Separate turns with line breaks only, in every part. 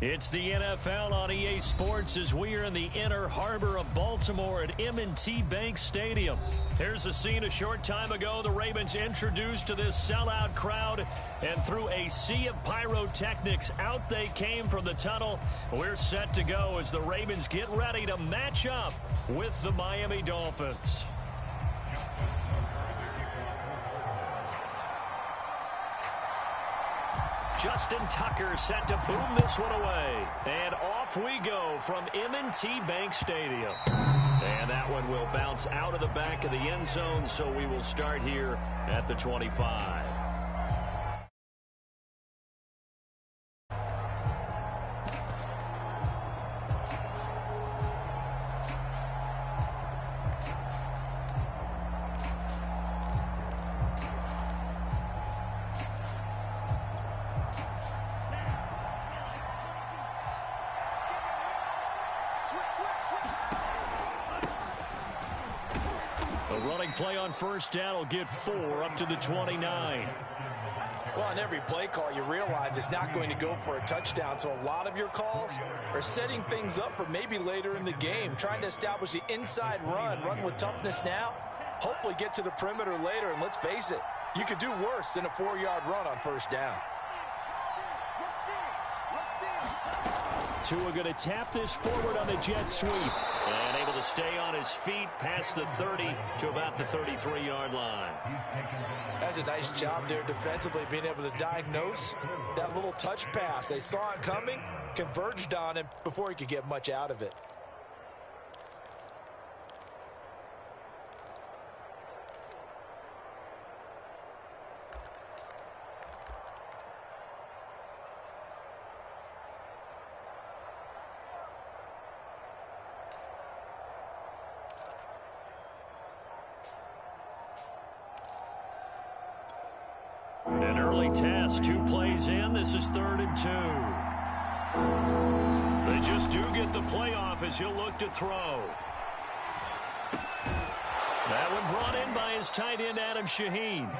It's the NFL on EA Sports as we are in the inner harbor of Baltimore at M&T Bank Stadium. Here's a scene a short time ago. The Ravens introduced to this sellout crowd, and through a sea of pyrotechnics, out they came from the tunnel. We're set to go as the Ravens get ready to match up with the Miami Dolphins. Justin Tucker set to boom this one away. And off we go from M&T Bank Stadium. And that one will bounce out of the back of the end zone, so we will start here at the 25. Play on first down will get 4 up to the 29.
Well, on every play call, you realize it's not going to go for a touchdown, so a lot of your calls are setting things up for maybe later in the game, trying to establish the inside run with toughness now, hopefully get to the perimeter later, and let's face it, you could do worse than a 4-yard run on first down.
Tua going to tap this forward on the jet sweep. And able to stay on his feet past the 30 to about the 33-yard line.
That's a nice job there defensively, being able to diagnose that little touch pass. They saw it coming, converged on him before he could get much out of it.
An early test, 2 plays in. This is 3rd and 2. They just do get the play off as he'll look to throw. That one brought in by his tight end, Adam Shaheen.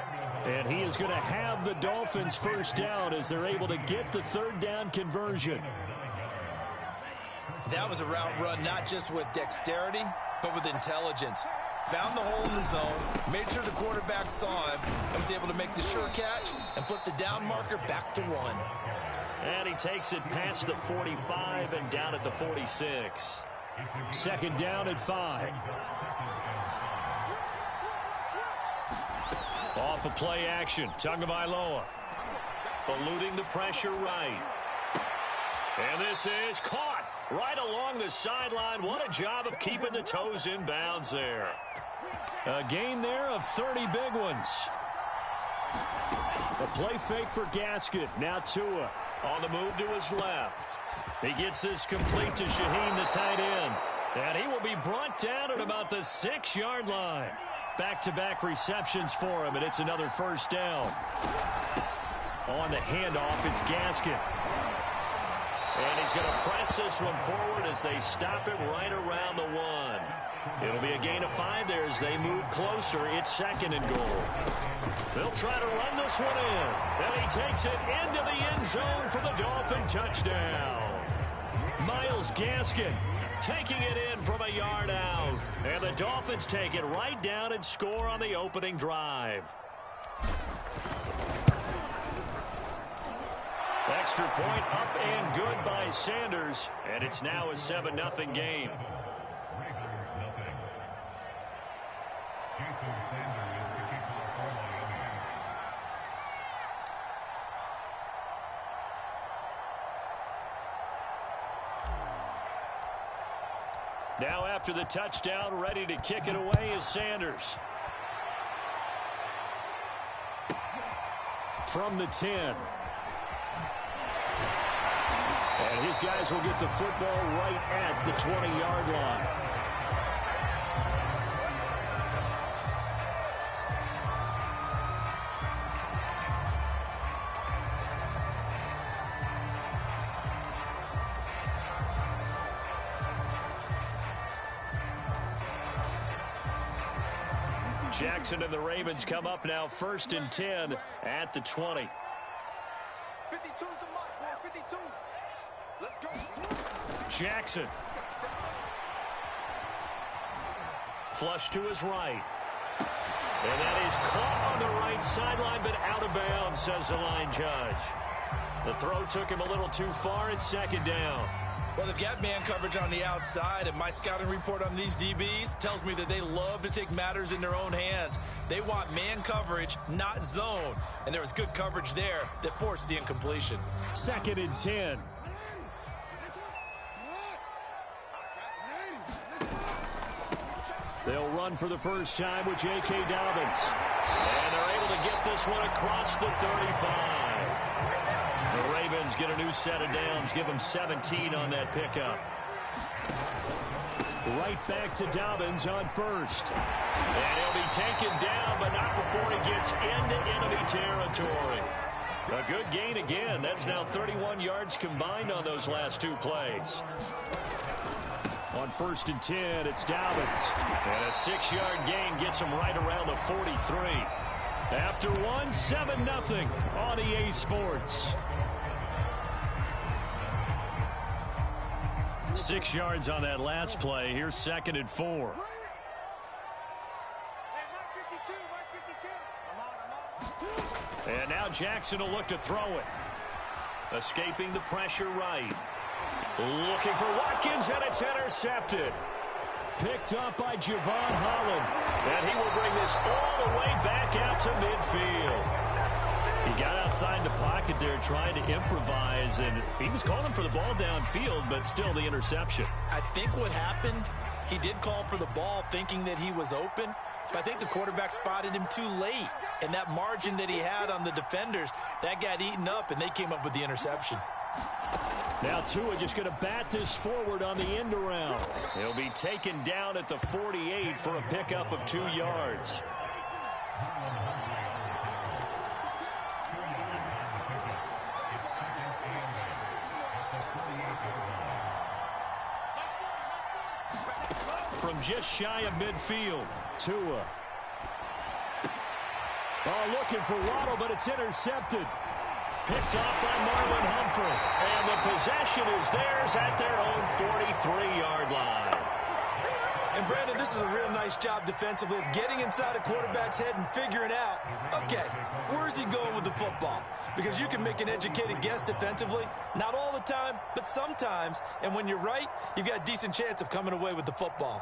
And he is going to have the Dolphins first down as they're able to get the 3rd down conversion.
That was a route run not just with dexterity, but with intelligence. Found the hole in the zone, made sure the quarterback saw him, and was able to make the sure catch and flip the down marker back to 1.
And he takes it past the 45 and down at the 46. 2nd down at 5. Off a play action, Tagovailoa. Eluding the pressure right. And this is caught right along the sideline. What a job of keeping the toes in bounds there. A gain there of 30 big ones. A play fake for Gaskin. Now Tua on the move to his left. He gets this complete to Shaheen, the tight end. And he will be brought down at about the 6-yard line. Back-to-back receptions for him, and it's another first down. On the handoff, it's Gaskin. And he's going to press this one forward as they stop him right around the 1. It'll be a gain of 5 there as they move closer. It's 2nd and goal. They'll try to run this one in. And he takes it into the end zone for the Dolphin touchdown. Myles Gaskin taking it in from a yard out. And the Dolphins take it right down and score on the opening drive. Extra point up and good by Sanders. And it's now a 7-0 game. Now after the touchdown, ready to kick it away is Sanders. From the 10. And his guys will get the football right at the 20-yard line. Jackson and the Ravens come up now 1st and 10 at the 20.
52's a mark, boys, 52.
Jackson. Flush to his right. And that is caught on the right sideline, but out of bounds, says the line judge. The throw took him a little too far. It's second down.
Well, they've got man coverage on the outside, and my scouting report on these DBs tells me that they love to take matters in their own hands. They want man coverage, not zone. And there was good coverage there that forced the incompletion.
Second and 10. They'll run for the first time with J.K. Dobbins. And they're able to get this one across the 35. The Ravens get a new set of downs, give them 17 on that pickup. Right back to Dobbins on first. And he'll be taken down, but not before he gets into enemy territory. A good gain again. That's now 31 yards combined on those last two plays. On first and 10, it's Dobbins. And a 6-yard gain gets him right around the 43. After one, 7-0 on EA Sports. 6 yards on that last play. Here's second and 4. And now Jackson will look to throw it. Escaping the pressure right. Looking for Watkins, and it's intercepted. Picked up by Javon Holland. And he will bring this all the way back out to midfield. He got outside the pocket there trying to improvise, and he was calling for the ball downfield, but still the interception.
I think what happened, he did call for the ball thinking that he was open, but I think the quarterback spotted him too late. And that margin that he had on the defenders, that got eaten up, and they came up with the interception.
Now Tua just going to bat this forward on the end around. He'll be taken down at the 48 for a pickup of 2 yards. From just shy of midfield, Tua. Oh, looking for Waddle, but it's intercepted. Picked off by Marlon Humphrey. And the possession is theirs at their own 43-yard line.
And, Brandon, this is a real nice job defensively of getting inside a quarterback's head and figuring out, okay, where's he going with the football? Because you can make an educated guess defensively, not all the time, but sometimes. And when you're right, you've got a decent chance of coming away with the football.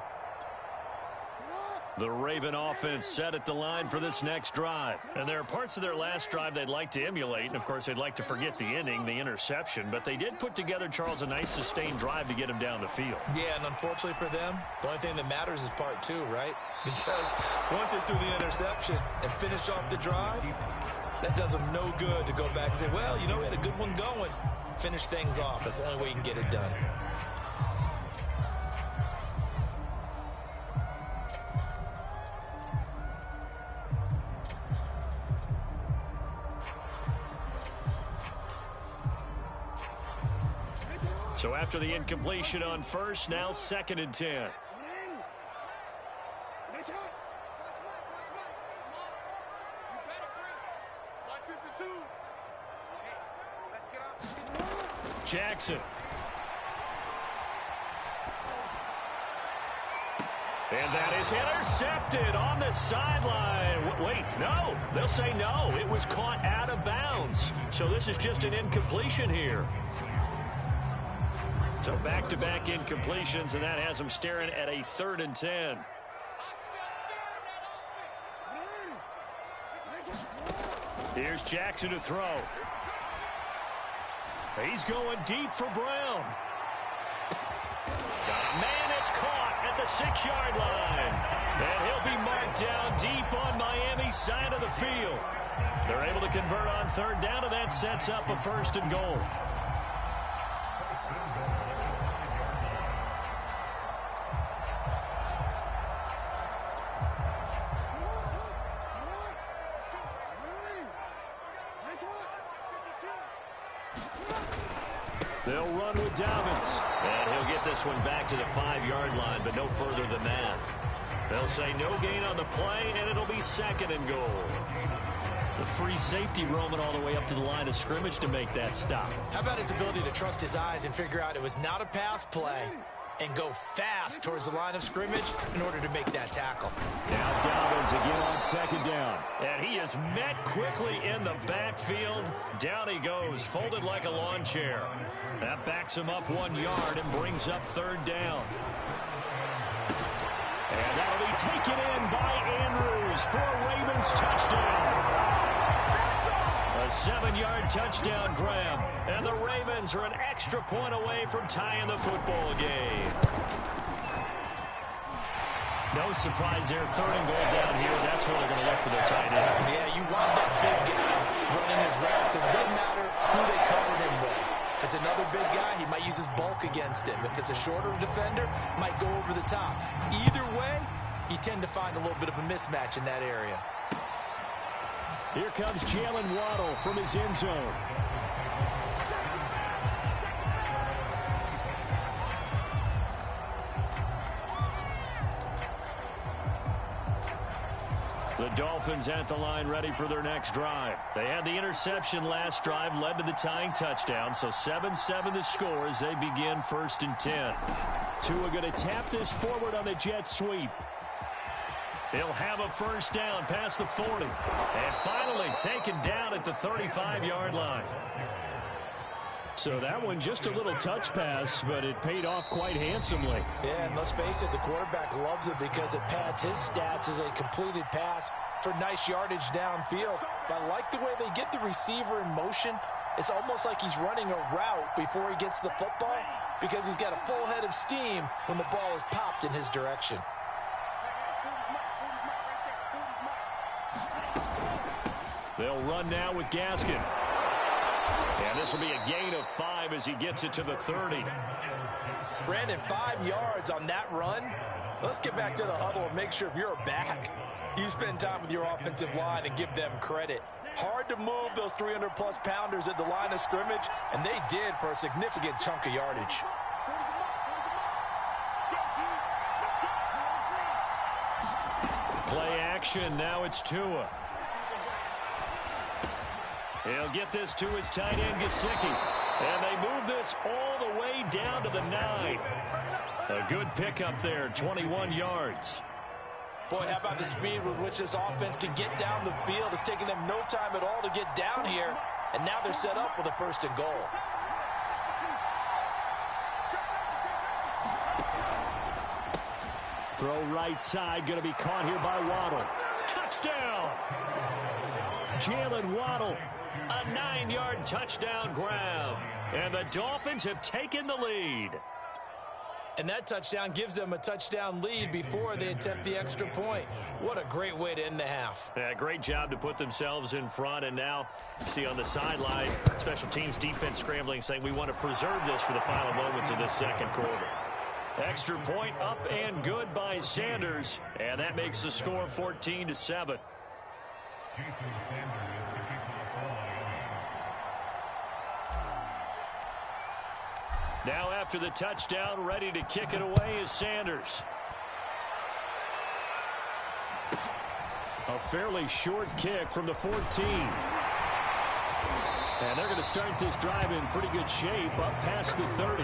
The Raven offense set at the line for this next drive. And there are parts of their last drive they'd like to emulate. And, of course, they'd like to forget the inning, the interception. But they did put together, Charles, a nice sustained drive to get him down the field.
Yeah, and unfortunately for them, the only thing that matters is part 2, right? Because once they threw the interception and finished off the drive, that does them no good to go back and say, well, you know, we had a good one going. Finish things off. That's the only way you can get it done.
So after the incompletion on first, now second and 10. Jackson. And that is intercepted on the sideline. Wait, no. They'll say no. It was caught out of bounds. So this is just an incompletion here. So back-to-back incompletions, and that has them staring at a 3rd and 10. Here's Jackson to throw. He's going deep for Brown. Got a man, it's caught at the 6-yard line. And he'll be marked down deep on Miami's side of the field. They're able to convert on 3rd down, and that sets up a 1st and goal. They'll run with Dobbins. And he'll get this one back to the 5-yard line, but no further than that. They'll say no gain on the play, and it'll be 2nd and goal. The free safety roaming all the way up to the line of scrimmage to make that stop.
How about his ability to trust his eyes and figure out it was not a pass play and go fast towards the line of scrimmage in order to make that tackle.
Now Dobbins again on second down. And he is met quickly in the backfield. Down he goes, folded like a lawn chair. That backs him up 1 yard and brings up third down. And that'll be taken in by Andrews for a Ravens touchdown. A 7-yard touchdown grab. And the Ravens are an extra point away from tying the football game. No surprise there. Third and goal down here. That's where they're going to look for their tight end.
Yeah, you want that big guy running his routes because it doesn't matter who they covered him with. If it's another big guy, he might use his bulk against him. If it's a shorter defender, might go over the top. Either way, you tend to find a little bit of a mismatch in that area.
Here comes Jalen Waddle from his end zone. The Dolphins at the line ready for their next drive. They had the interception last drive, led to the tying touchdown, so 7-7 the score as they begin 1st and 10. Tua going to tap this forward on the jet sweep. He'll have a first down past the 40. And finally taken down at the 35-yard line. So that one just a little touch pass, but it paid off quite handsomely.
Yeah, and let's face it, the quarterback loves it because it pads his stats as a completed pass for nice yardage downfield. But I like the way they get the receiver in motion. It's almost like he's running a route before he gets the football because he's got a full head of steam when the ball is popped in his direction.
They'll run now with Gaskin. And this will be a gain of 5 as he gets it to the 30.
Brandon, 5 yards on that run. Let's get back to the huddle and make sure if you're back, you spend time with your offensive line and give them credit. Hard to move those 300-plus pounders at the line of scrimmage, and they did for a significant chunk of yardage.
Play action. Now it's Tua. He'll get this to his tight end, Gesicki. And they move this all the way down to the 9. A good pickup there, 21 yards.
Boy, how about the speed with which this offense can get down the field? It's taken them no time at all to get down here. And now they're set up with a 1st and goal.
Throw right side, going to be caught here by Waddle. Touchdown! Jalen Waddle. A 9-yard touchdown grab. And the Dolphins have taken the lead.
And that touchdown gives them a touchdown lead before they attempt the extra point. What a great way to end the half.
Yeah, great job to put themselves in front. And now, you see on the sideline, special teams defense scrambling, saying we want to preserve this for the final moments of this second quarter. Extra point up and good by Sanders. And that makes the score 14-7. Now after the touchdown, ready to kick it away is Sanders. A fairly short kick from the 14. And they're going to start this drive in pretty good shape up past the 30.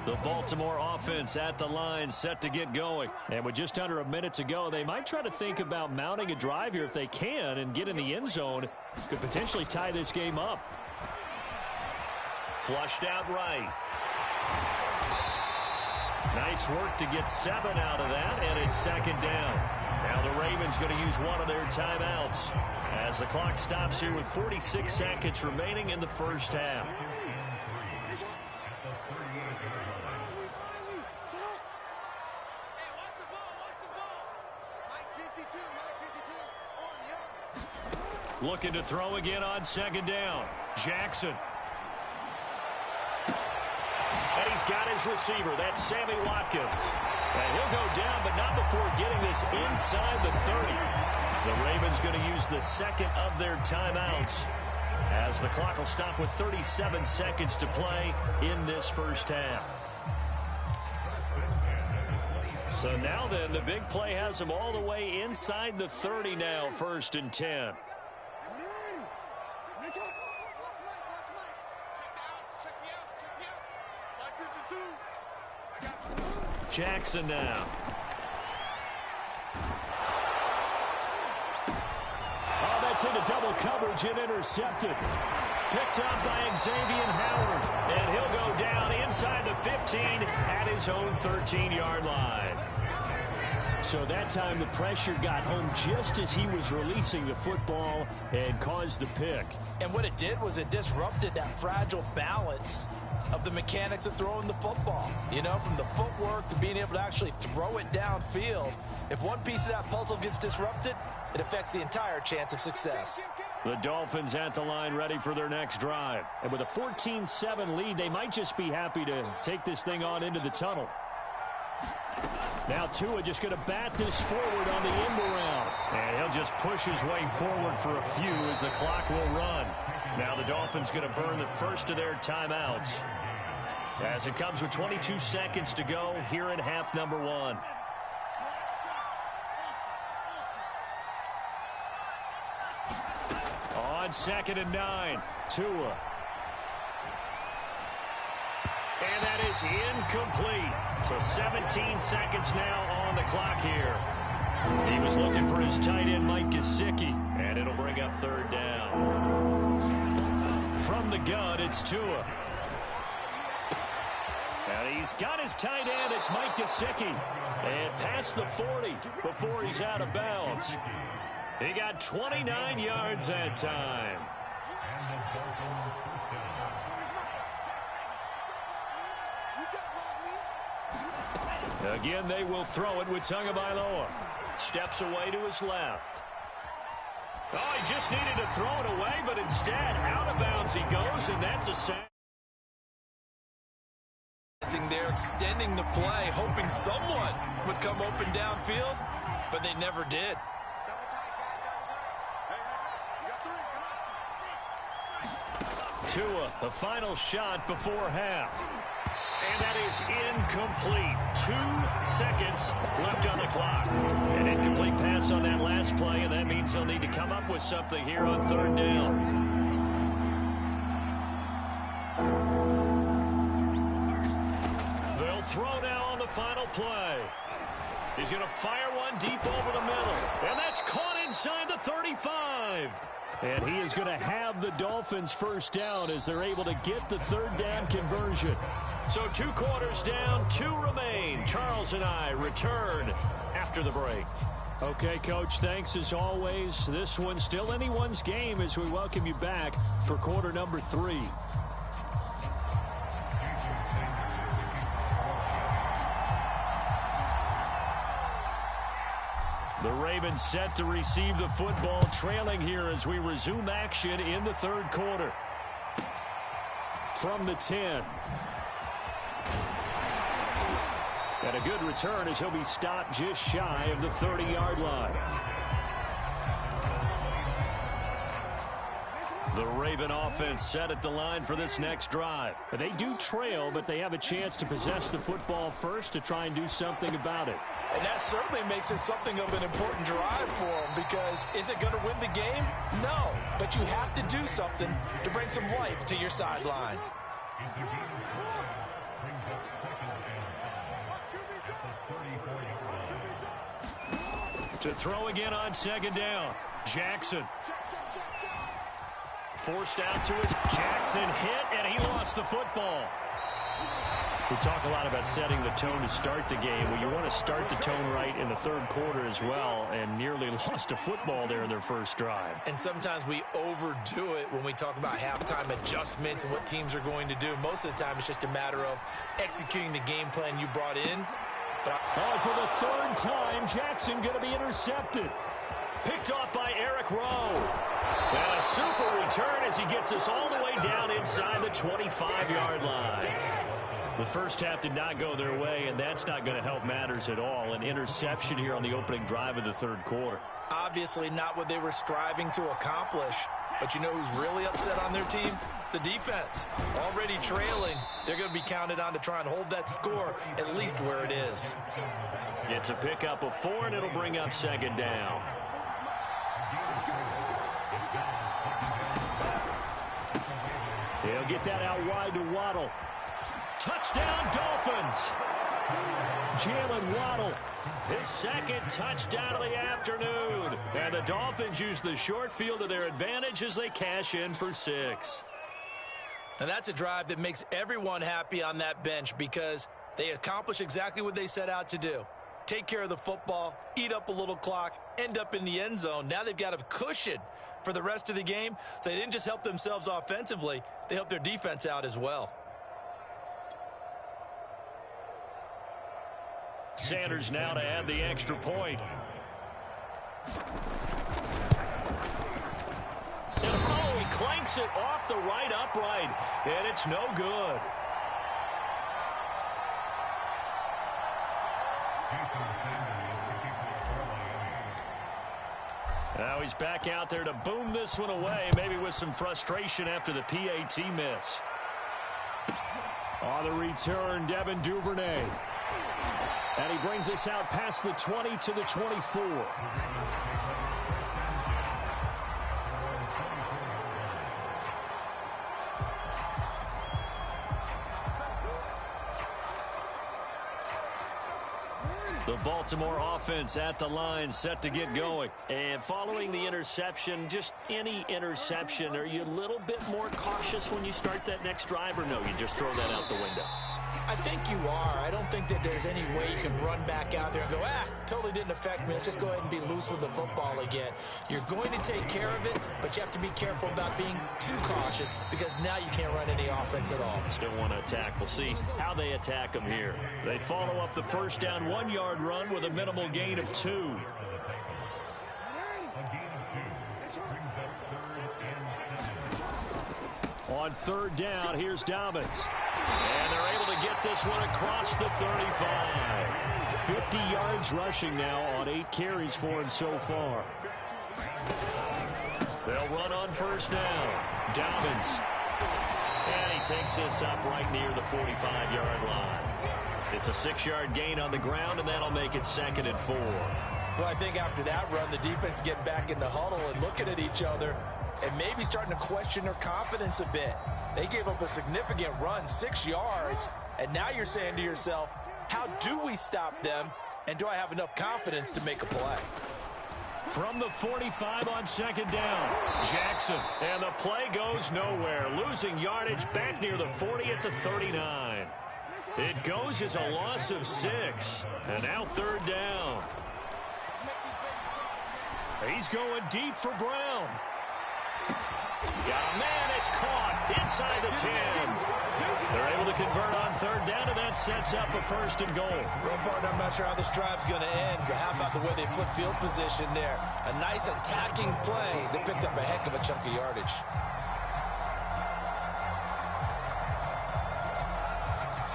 The Baltimore offense at the line, set to get going. And with just under a minute to go, they might try to think about mounting a drive here if they can and get in the end zone. Could potentially tie this game up. Flushed out right. Nice work to get 7 out of that, and it's 2nd down. Now the Ravens going to use one of their timeouts as the clock stops here with 46 seconds remaining in the first half. Looking to throw again on 2nd down. Jackson. And he's got his receiver. That's Sammy Watkins. And he'll go down, but not before getting this inside the 30. The Ravens going to use the 2nd of their timeouts as the clock will stop with 37 seconds to play in this first half. So now then, the big play has them all the way inside the 30 now, 1st and 10. Jackson now. Oh, that's into double coverage and intercepted. Picked up by Xavier Howard. And he'll go down inside the 15 at his own 13-yard line. So that time the pressure got home just as he was releasing the football and caused the pick.
And what it did was it disrupted that fragile balance of the mechanics of throwing the football. You know, from the footwork to being able to actually throw it downfield. If one piece of that puzzle gets disrupted, it affects the entire chance of success.
The Dolphins at the line ready for their next drive. And with a 14-7 lead, they might just be happy to take this thing on into the tunnel. Now Tua just going to bat this forward on the end around. And he'll just push his way forward for a few as the clock will run. Now the Dolphins going to burn the first of their timeouts, as it comes with 22 seconds to go here in half number 1. On 2nd and 9, Tua. And that is incomplete. So 17 seconds now on the clock here. He was looking for his tight end, Mike Gesicki, and it'll bring up 3rd down. From the gun, it's Tua. And he's got his tight end. It's Mike Gesicki. And past the 40 before he's out of bounds. He got 29 yards that time. Again, they will throw it with Tagovailoa. Steps away to his left. Oh, he just needed to throw it away, but instead, out of bounds he goes, and that's a sack.
They're extending the play, hoping someone would come open downfield, but they never did.
Tua, the final shot before half. And that is incomplete. 2 seconds left on the clock. An incomplete pass on that last play, and that means they'll need to come up with something here on 3rd down. They'll throw now on the final play. He's going to fire one deep over the middle. And that's caught inside the 35. And he is going to have the Dolphins first down as they're able to get the 3rd down conversion. So 2 quarters down, 2 remain. Charles and I return after the break. Okay, Coach, thanks as always. This one's still anyone's game as we welcome you back for quarter number 3. The Ravens set to receive the football, trailing here as we resume action in the 3rd quarter. From the 10. And a good return as he'll be stopped just shy of the 30-yard line. The Raven offense set at the line for this next drive. They do trail, but they have a chance to possess the football first to try and do something about it.
And that certainly makes it something of an important drive for them, because is it going to win the game? No, but you have to do something to bring some life to your sideline. To throw again on 2nd down. Jackson. Forced out to his Jackson hit, and he lost the football.
We talk a lot about setting the tone to start the game. Well, you want to start the tone right in the 3rd quarter as well, and nearly lost a football there in their first drive.
And sometimes we overdo it when we talk about halftime adjustments and what teams are going to do. Most of the time, it's just a matter of executing the game plan you brought in. But
for the 3rd time, Jackson going to be intercepted. Picked off by Eric Rowe. And a super return as he gets us all the way down inside the 25-yard line. The first half did not go their way, and that's not going to help matters at all. An interception here on the opening drive of the 3rd quarter.
Obviously not what they were striving to accomplish. But you know who's really upset on their team? The defense. Already trailing, they're going to be counted on to try and hold that score at least where it is.
It's a pickup of 4, and it'll bring up second down. He'll get that out wide to Waddle. Touchdown, Dolphins! Jalen Waddle, his second touchdown of the afternoon. And the Dolphins use the short field to their advantage as they cash in for 6.
And that's a drive that makes everyone happy on that bench because they accomplish exactly what they set out to do. Take care of the football, eat up a little clock, end up in the end zone. Now they've got a cushion for the rest of the game. So they didn't just help themselves offensively, they helped their defense out as well.
Sanders now to add the extra point. And oh, he clanks it off the right upright, and it's no good. Now he's back out there to boom this one away, maybe with some frustration after the PAT miss. On the return, Devin Duvernay. And he brings us out past the 20 to the 24. The Baltimore offense at the line, set to get going. And following the interception, just any interception, are you a little bit more cautious when you start that next drive, or no, you just throw that out the window?
I think you are. I don't think that there's any way you can run back out there and go, totally didn't affect me. Let's just go ahead and be loose with the football again. You're going to take care of it, but you have to be careful about being too cautious because now you can't run any offense at all.
Still want to attack. We'll see how they attack them here. They follow up the first down 1-yard run with a minimal gain of 2. On third down, here's Dobbins. And they're able to get this one across the 35. 50 yards rushing now on 8 carries for him so far. They'll run on first down. Dobbins. And he takes this up right near the 45-yard line. It's a 6-yard gain on the ground, and that'll make it 2nd and 4.
Well, I think after that run, the defense getting back in the huddle and looking at each other and maybe starting to question their confidence a bit. They gave up a significant run, 6 yards, and now you're saying to yourself, how do we stop them, and do I have enough confidence to make a play?
From the 45 on second down, Jackson, and the play goes nowhere, losing yardage back near the 40 at the 39. It goes as a loss of 6, and now third down. He's going deep for Brown. Got a man, it's caught inside the 10. They're able to convert on third down, and that sets up a 1st and goal.
Well, partner, I'm not sure how this drive's going to end, but how about the way they flip field position there? A nice attacking play. They picked up a heck of a chunk of yardage.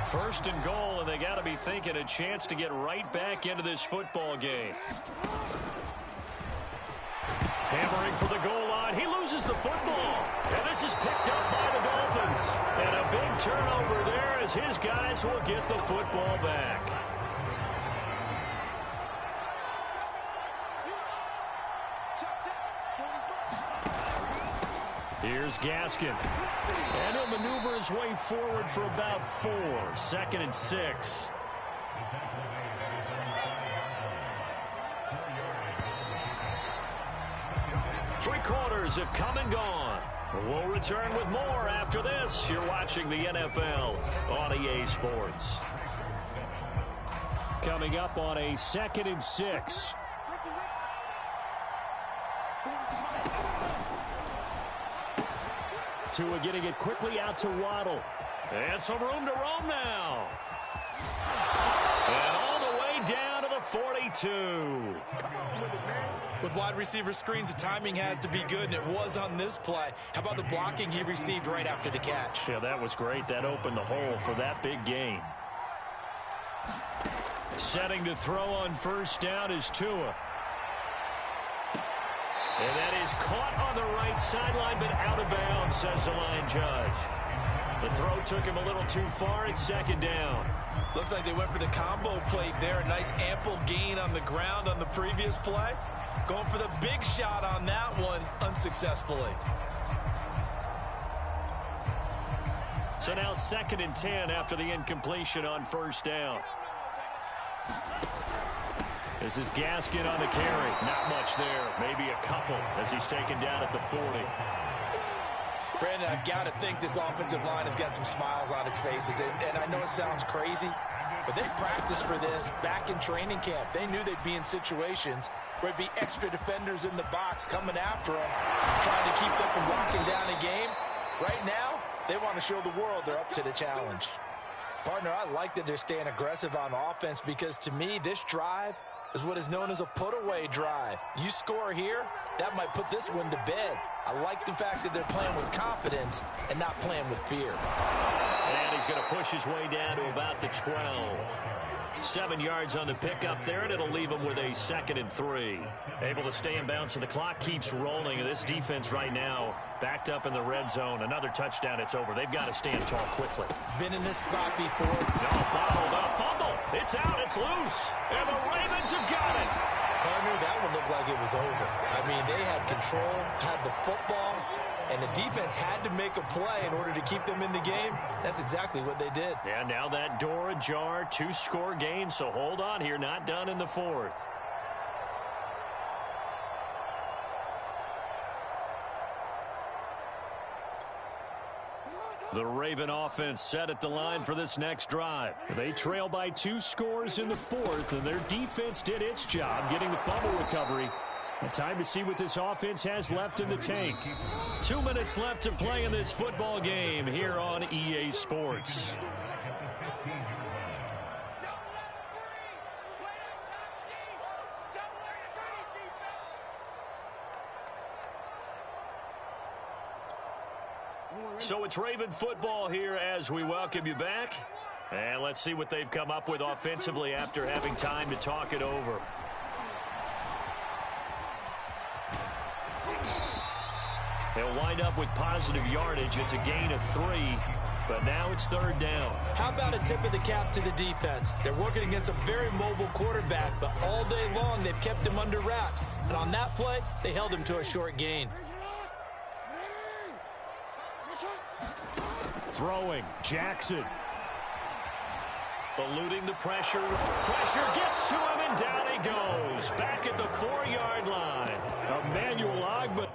First and goal, and they got to be thinking a chance to get right back into this football game. Hammering for the goal line. He loses the football. And this is picked up by the Dolphins. And a big turnover there as his guys will get the football back. Here's Gaskin. And he'll maneuver his way forward for about 4. 2nd and 6. Three quarters have come and gone. We'll return with more after this. You're watching the NFL on EA Sports. Coming up on a 2nd and 6. Tua getting it quickly out to Waddle. And some room to roam now. And all the way down to the 42.
With wide receiver screens, the timing has to be good, and it was on this play. How about the blocking he received right after the catch?
Yeah, that was great. That opened the hole for that big gain. Setting to throw on first down is Tua. And that is caught on the right sideline, but out of bounds, says the line judge. The throw took him a little too far. It's second down.
Looks like they went for the combo plate there. A nice ample gain on the ground on the previous play. Going for the big shot on that one unsuccessfully.
So now 2nd and 10 after the incompletion on first down. This is Gaskin on the carry. Not much there. Maybe a couple as he's taken down at the 40.
Brandon, I've got to think this offensive line has got some smiles on its faces. And I know it sounds crazy, but they practiced for this back in training camp. They knew they'd be in situations where it'd be extra defenders in the box coming after them, trying to keep them from locking down a game. Right now, they want to show the world they're up to the challenge. Partner, I like that they're staying aggressive on offense because, to me, this drive is what is known as a put-away drive. You score here, that might put this one to bed. I like the fact that they're playing with confidence and not playing with fear.
And he's going to push his way down to about the 12. 7 yards on the pickup there, and it'll leave him with a 2nd and 3. Able to stay in bounds, and the clock keeps rolling. And this defense right now backed up in the red zone. Another touchdown, it's over. They've got to stand tall quickly.
Been in this spot before.
No, bottled up. Fumble. It's out. It's loose. And the Ravens have got it.
Partner, that one looked like it was over. I mean, they had control, had the football, and the defense had to make a play in order to keep them in the game. That's exactly what they did.
Yeah, now that door ajar, 2-score game, so hold on here, not done in the 4th. The Raven offense set at the line for this next drive. They trail by 2 scores in the 4th, and their defense did its job getting the fumble recovery. Time to see what this offense has left in the tank. 2 minutes left to play in this football game here on EA Sports. So it's Raven football here as we welcome you back. And let's see what they've come up with offensively after having time to talk it over. They'll wind up with positive yardage. It's a gain of 3, but now it's 3rd down.
How about a tip of the cap to the defense? They're working against a very mobile quarterback, but all day long they've kept him under wraps. And on that play, they held him to a short gain.
Throwing, Jackson. Eluding the pressure. Pressure gets to him, and down he goes. Back at the 4-yard line. Emmanuel Ogbah.